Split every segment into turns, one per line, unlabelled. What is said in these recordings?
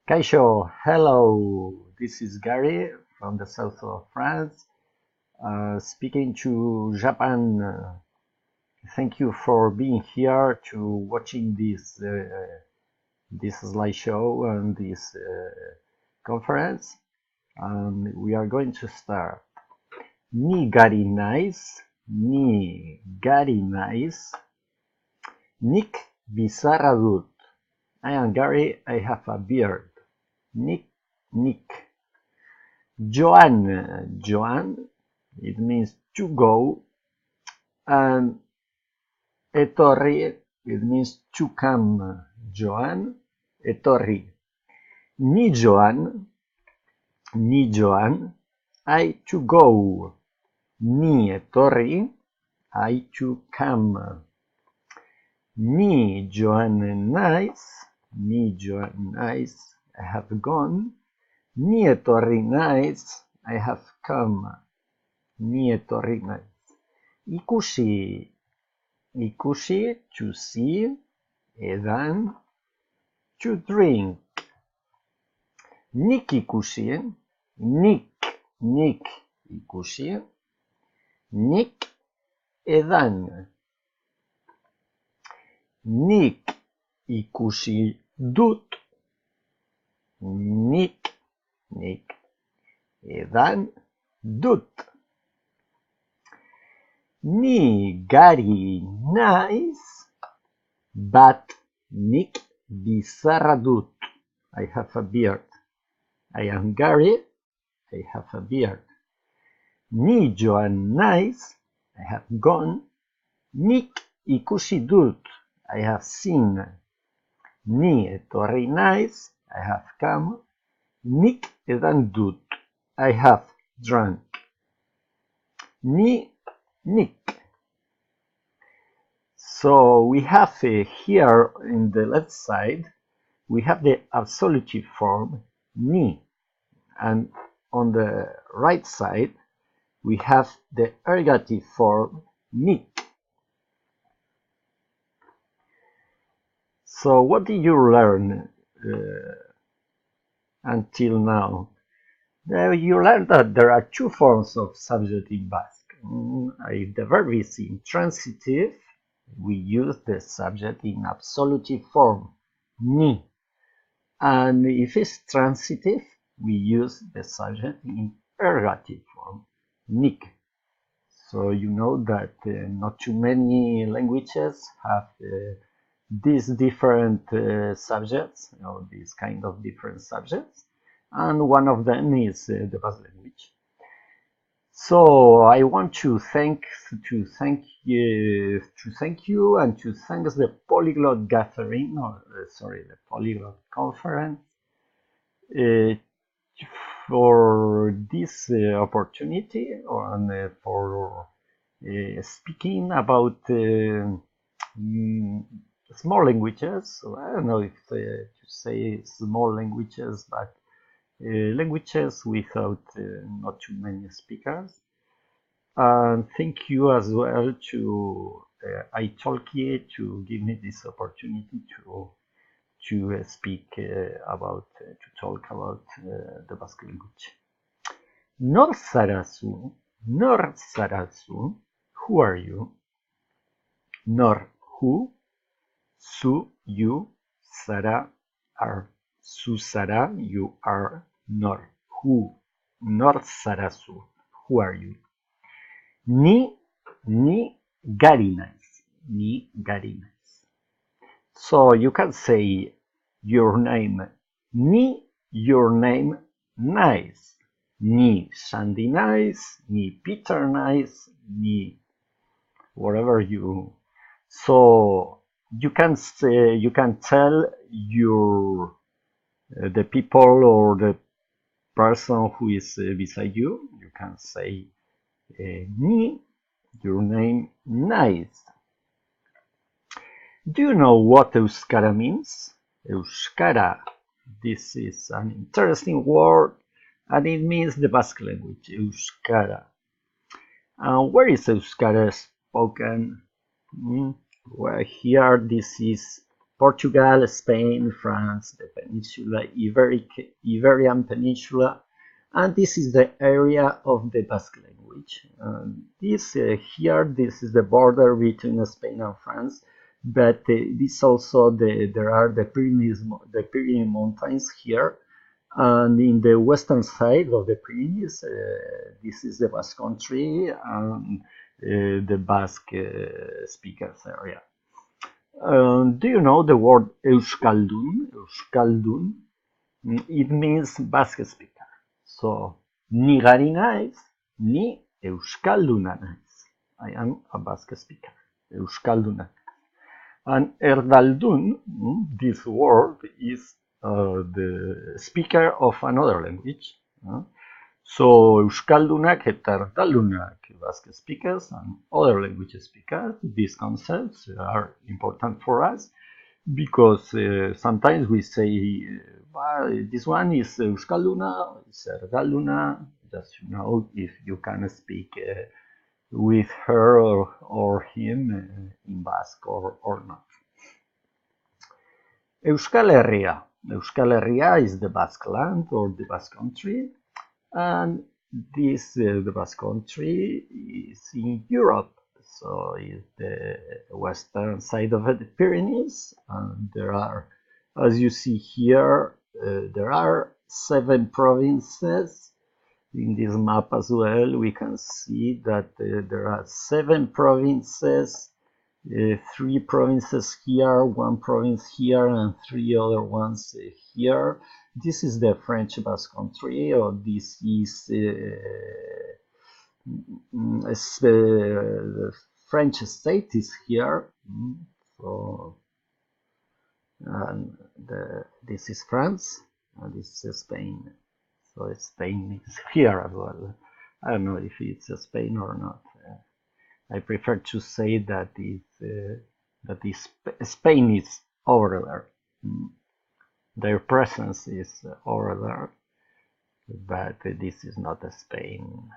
Kaixo, hello. This is Gary from the south of France, speaking to Japan. Thank you for being here to watching this slideshow and this conference. We are going to start. Ni gari nice, ni gari nice. Nik bizarra dut. I am Gary. I have a beard. Nick. Joan, it means to go, and etorri, it means to come. Joan, etorri. Ni Joan, I to go. Ni etorri, I to come. Ni Joan nice, I have gone. Ni etorri nice, I have come. Ni etorri nice. Ikusi, to see. Edan, to drink. Nik ikusi, nik ikusi. Nik edan. Nik ikusi dut. Nik edan dut. Ni gari nice, but nik bizarra dut. I have a beard. I am Gary. I have a beard. Ni Joan nice. I have gone. Nik ikusi dut. I have seen. Ni etorri nice. I have come. Nik edan dut. I have drunk. Nik. So we have here in the left side, we have the absolutive form ni, and on the right side we have the ergative form nik. So what did you learn until now? You learned that there are two forms of subject in Basque. If the verb is intransitive, we use the subject in absolutive form, ni. And if it's transitive, we use the subject in ergative form, nik. So you know that not too many languages have these different subjects, these kind of different subjects, and one of them is the Basque language. So I want to thank you and to thank the Polyglot gathering, the Polyglot conference, for this opportunity and for speaking about small languages. So I don't know if to say small languages, but languages without not too many speakers. And thank you as well to italki to give me this opportunity to speak to talk about the Basque language. Nor zarazu, who are you? Nor, who, zu, you, zara, are. Zu zara, you are. Nor, who, nor zarazu, who are you? Ni gari nice. So you can say your name, ni your name nice. Ni Sandy nice, ni Peter nice, ni whatever you. So you can say, you can tell your the people or the person who is beside you. You can say ni your name nice. Do you know what Euskara means? Euskara. This is an interesting word, and it means the Basque language, Euskara. Where is Euskara spoken? Well, here this is Portugal, Spain, France, the peninsula, Iberian Peninsula, and this is the area of the Basque language. This is the border between Spain and France, but this also there are the Pyrenees Mountains here, and in the western side of the Pyrenees, this is the Basque Country and the Basque speakers area. Do you know the word Euskaldun? Euskaldun, it means Basque speaker. So, ni gari naiz, ni Euskalduna naiz. I am a Basque speaker, Euskalduna. And Erdaldun, this word is the speaker of another language. So Euskaldunak eta Erdaldunak, Basque speakers and other language speakers, these concepts are important for us because sometimes we say, this one is Euskalduna, it's Erdalduna, just if you can speak with her or him in Basque or not. Euskal Herria. Euskal Herria is the Basque land or the Basque country, and the Basque country is in Europe, so it's the western side of the Pyrenees, and there are, as you see here, there are 7 provinces. In this map as well, we can see that there are 7 provinces, 3 provinces here, 1 province here, and 3 other ones here. This is the French Basque Country, or this is the French state is here. So, and this is France, and this is Spain. So Spain is here as well. I don't know if it's Spain or not. I prefer to say that Spain is over there. Their presence is over there, but this is not a Spain.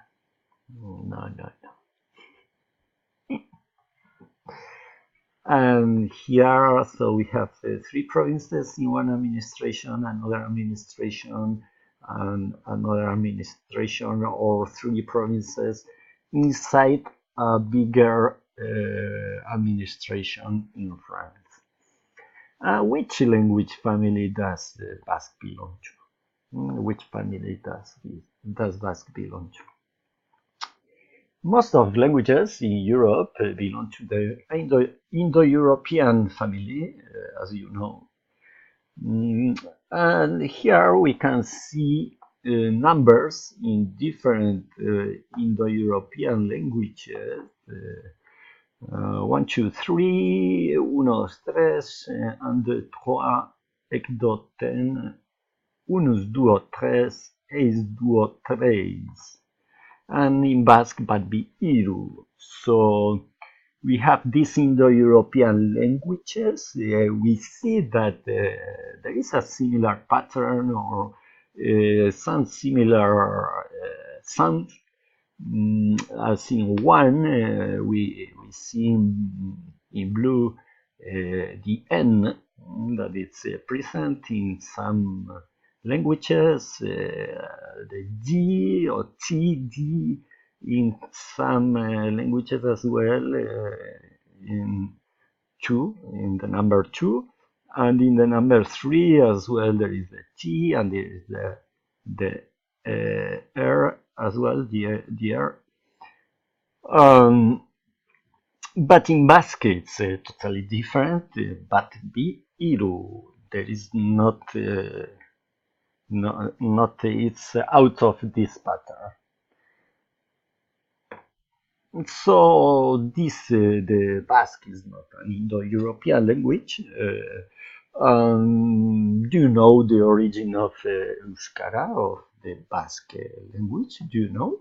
No. And here, so we have 3 provinces in one administration, another administration, and another administration, or 3 provinces inside a bigger administration in France. Which language family does Basque belong to? Which family does Basque belong to? Most of languages in Europe belong to the Indo-European family, as you know. And here we can see numbers in different Indo-European languages. 1, 2, 3, 1, 2, 3, 1, 2, 3, 2, 10, 1, 2, 3, 2, 3. And in Basque, but be iru. So we have these Indo-European languages. We see that there is a similar pattern or some similar sound. As in one, we see in blue the N that is present in some languages, the D or TD in some languages as well, in the number 2, and in the number 3 as well there is the T, and there is the R as well, the R. But in Basque it's totally different, but be iru. There is not it's out of this pattern. So this the Basque is not an Indo-European language. Do you know the origin of Euskara, of the Basque language? Do you know?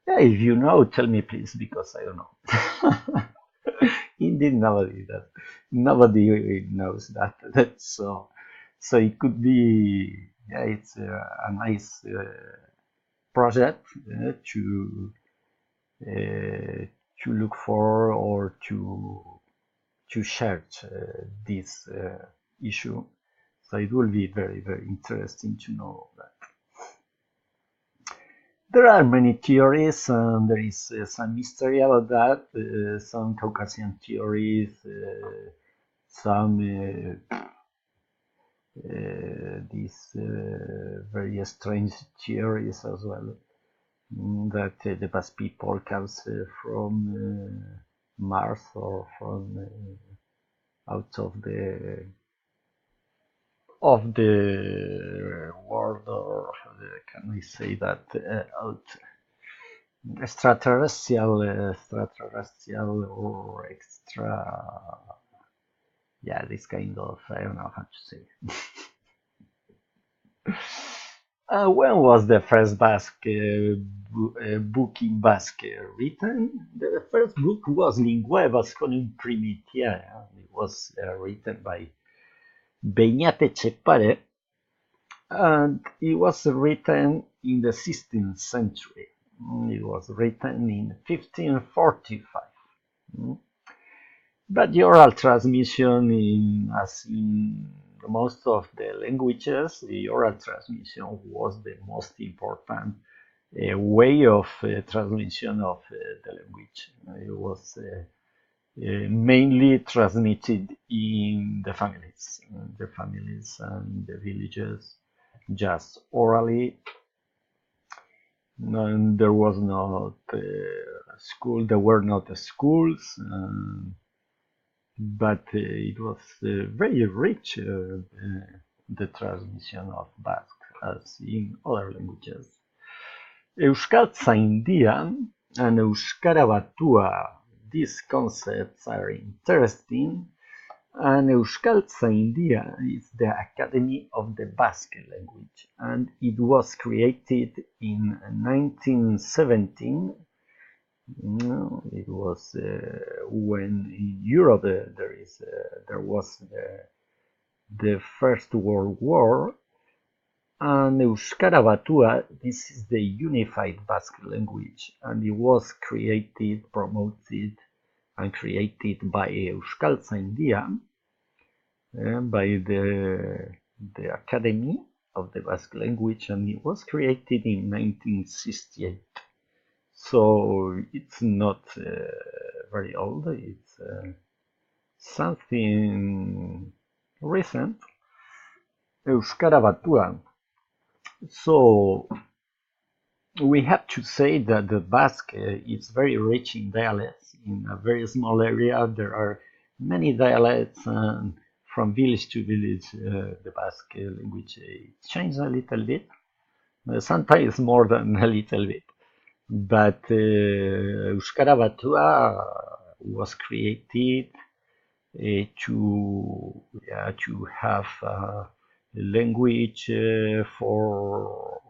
Yeah, if you know, tell me please, because I don't know. Indeed, nobody knows that. So it could be, yeah, it's a nice project to look for, or to to search this issue. So it will be very, very interesting to know that. There are many theories, and there is some mystery about that. Some Caucasian theories, some these very strange theories as well. That the Basque people comes from Mars or from out of the world, or can we say that out extraterrestrial or extra, yeah, this kind of, I don't know how to say. When was the first Basque book in Basque written? The first book was Linguae Vasconum Primitia. It was written by Beñate Chepare, and it was written in the 16th century. It was written in 1545. But the oral transmission, as in most of the languages, the oral transmission was the most important way of transmission of the language. It was mainly transmitted in the families and the villages, just orally. And there was not school. There were not schools. But it was very rich, the transmission of Basque, as in other languages. Euskaltzaindia and Euskara Batua, these concepts are interesting, and Euskaltzaindia is the Academy of the Basque language, and it was created in 1917. It was when in Europe there was the First World War, and Euskara Batua, this is the unified Basque language, and it was created, promoted, and created by Euskaltzaindia, by the Academy of the Basque language, and it was created in 1968. So it's not very old, it's something recent. Euskara Batua. So we have to say that the Basque is very rich in dialects. In a very small area there are many dialects, and from village to village the Basque language changes a little bit, sometimes more than a little bit. But Euskara Batua was created to have a language for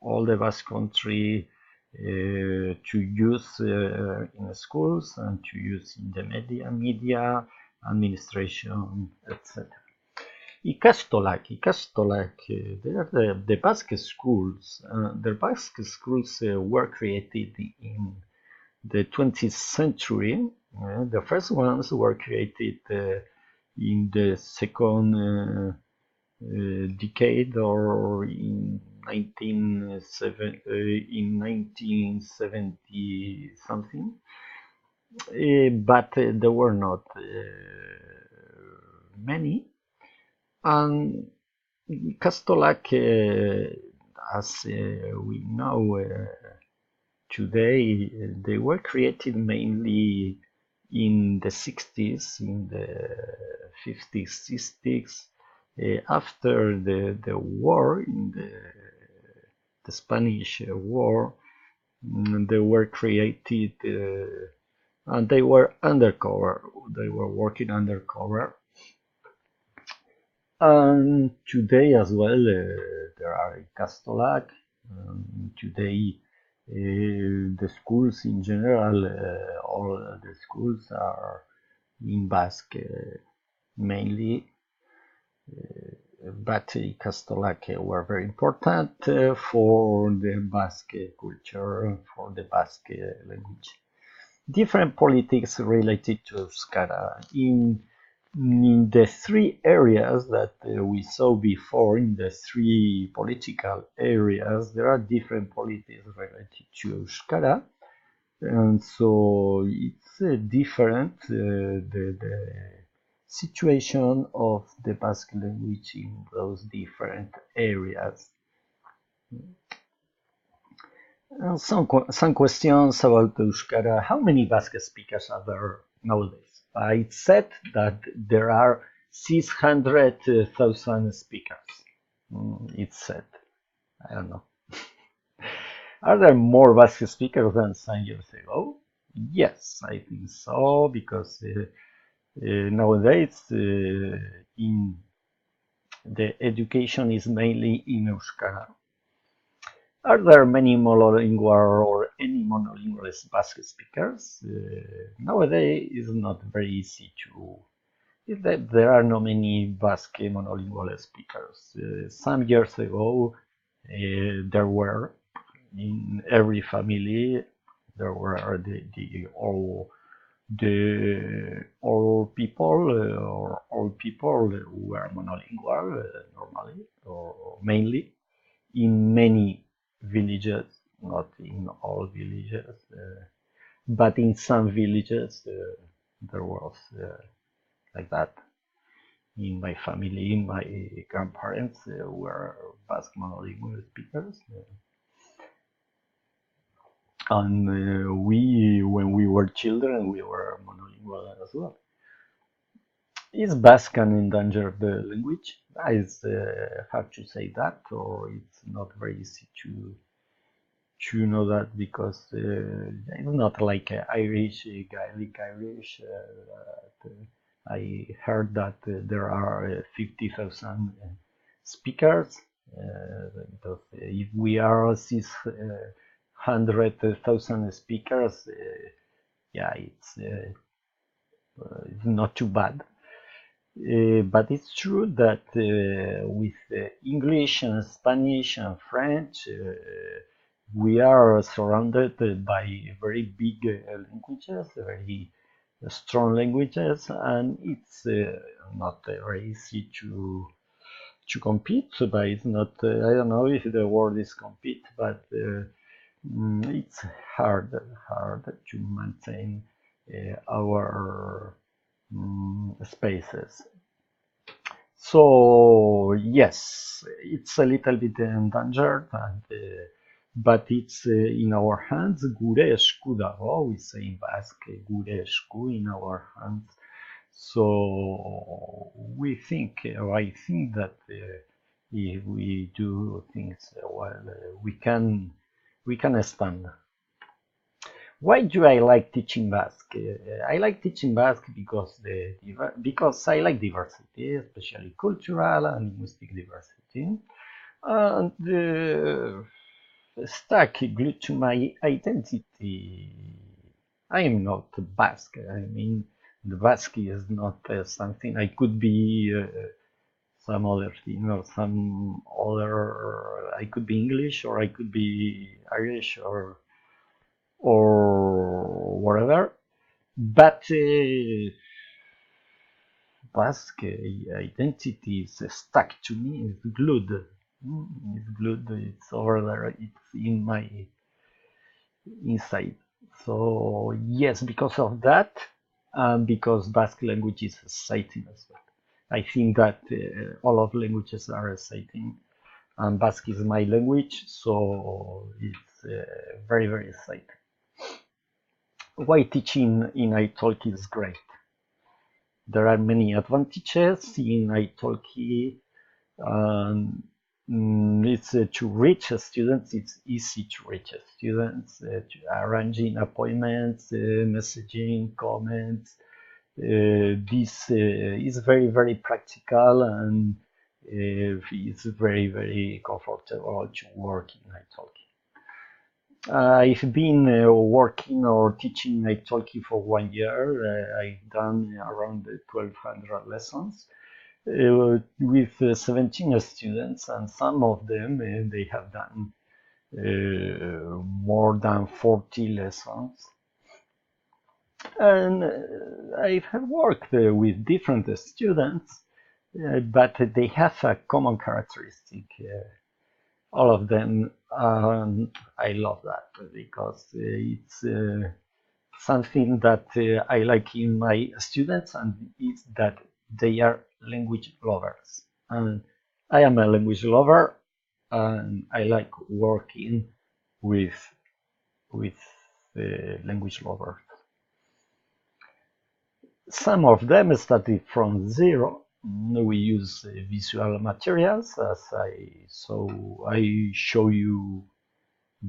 all the Basque country, to use in schools and to use in the media, administration, etc. Ikastolak, they are the Basque schools. The Basque schools were created in the 20th century. The first ones were created in the second decade, or in 1970 something. But there were not many. And Kastolak, as we know today, they were created mainly in the 60s, in the 50s, 60s, after the war, in the Spanish War. They were created, and they were undercover. They were working undercover. And today as well, there are Kastolak. Today, the schools in general, all the schools are in Basque mainly, but Kastolak were very important for the Basque culture, for the Basque language. different politics related to Euskara. In the three areas that we saw before, in the three political areas, there are different politics related to Euskara. And so it's different, the situation of the Basque language in those different areas. Some questions about Euskara. How many Basque speakers are there nowadays? I said that there are 600,000 speakers. It's said. I don't know. Are there more Basque speakers than some years ago? Yes, I think so, because nowadays in the education is mainly in Euskara. Are there many monolingual or any monolingual Basque speakers? Nowadays it's not very easy to. There are not many Basque monolingual speakers. Some years ago there were. In every family, there were all people or all people who were monolingual normally or mainly in many villages, not in all villages, but in some villages there was like that. In my family, my grandparents were Basque monolingual speakers. And when we were children, we were monolingual as well. Is Basque an endangered language? It's hard to say that, or it's not very easy to know that, because it's not like Irish, Gaelic Irish. I heard that there are 50,000 speakers. Because if we are 600,000 speakers, yeah, it's not too bad. But it's true that with English and Spanish and French, we are surrounded by very big languages, very strong languages, and it's not very easy to compete. But it's not. I don't know if the word is compete, but it's hard to maintain our spaces. So yes, it's a little bit endangered, but it's in our hands. Gure esku dago, we say in Basque, gure esku, in our hands. So we think, or I think that if we do things well, we can stand. Why do I like teaching Basque? I like teaching Basque because I like diversity, especially cultural and linguistic diversity, and stuck glued to my identity. I am not Basque. I mean, the Basque is not something I could be. Some other thing or some other. I could be English, or I could be Irish, or whatever. But Basque identity is stuck to me. It's glued. It's glued. It's over there. It's in my inside. So yes, because of that, and because Basque language is exciting as well. I think that all of languages are exciting, and Basque is my language, so it's very, very exciting. Why teaching in italki is great? There are many advantages in italki. It's to reach students. It's easy to reach students, to arranging appointments, messaging, comments. This is very, very practical, and it's very, very comfortable to work in italki. I've been working or teaching italki for 1 year. I've done around 1,200 lessons with 17 students, and some of them they have done more than 40 lessons. And I have worked with different students, but they have a common characteristic. All of them, I love that because it's something that I like in my students, and it's that they are language lovers. And I am a language lover, and I like working with with language lovers. Some of them started from zero. We use visual materials, as I show you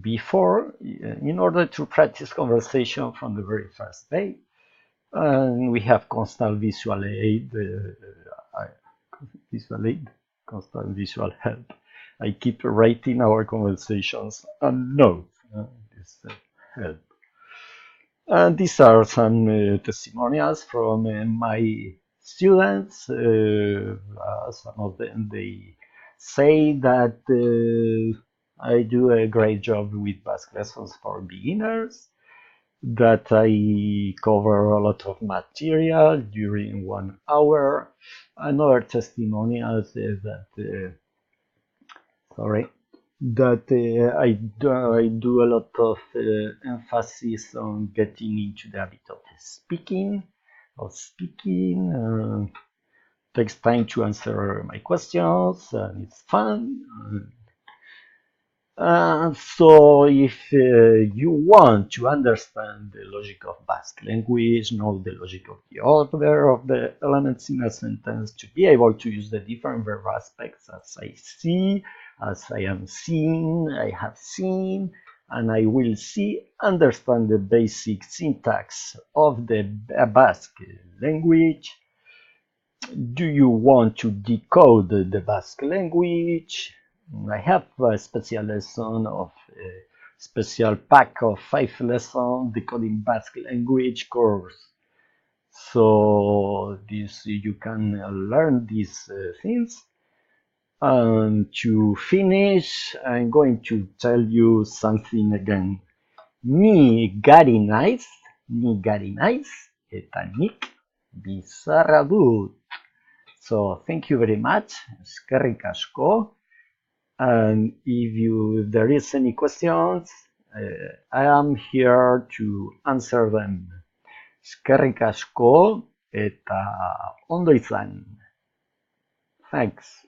before, in order to practice conversation from the very first day. And we have constant visual aid, constant visual help. I keep writing our conversations and notes. This help. And these are some testimonials from my students. Some of them, they say that I do a great job with Basque lessons for beginners, that I cover a lot of material during 1 hour. Another testimonial says that, I do a lot of emphasis on getting into the habit of speaking. Takes time to answer my questions, and it's fun. So if you want to understand the logic of Basque language, know the logic of the order of the elements in a sentence, to be able to use the different verb aspects as I see, as I am seeing, I have seen, and I will see, understand the basic syntax of the Basque language. Do you want to decode the Basque language? I have a special lesson of a special pack of 5 lessons decoding Basque language course. So this you can learn these things. And to finish, I'm going to tell you something again. Ni gari naiz, eta nik bizarra dut. So thank you very much. Eskerrik asko. And if there is any questions, I am here to answer them. Eskerrik asko eta ondo izan. Thanks.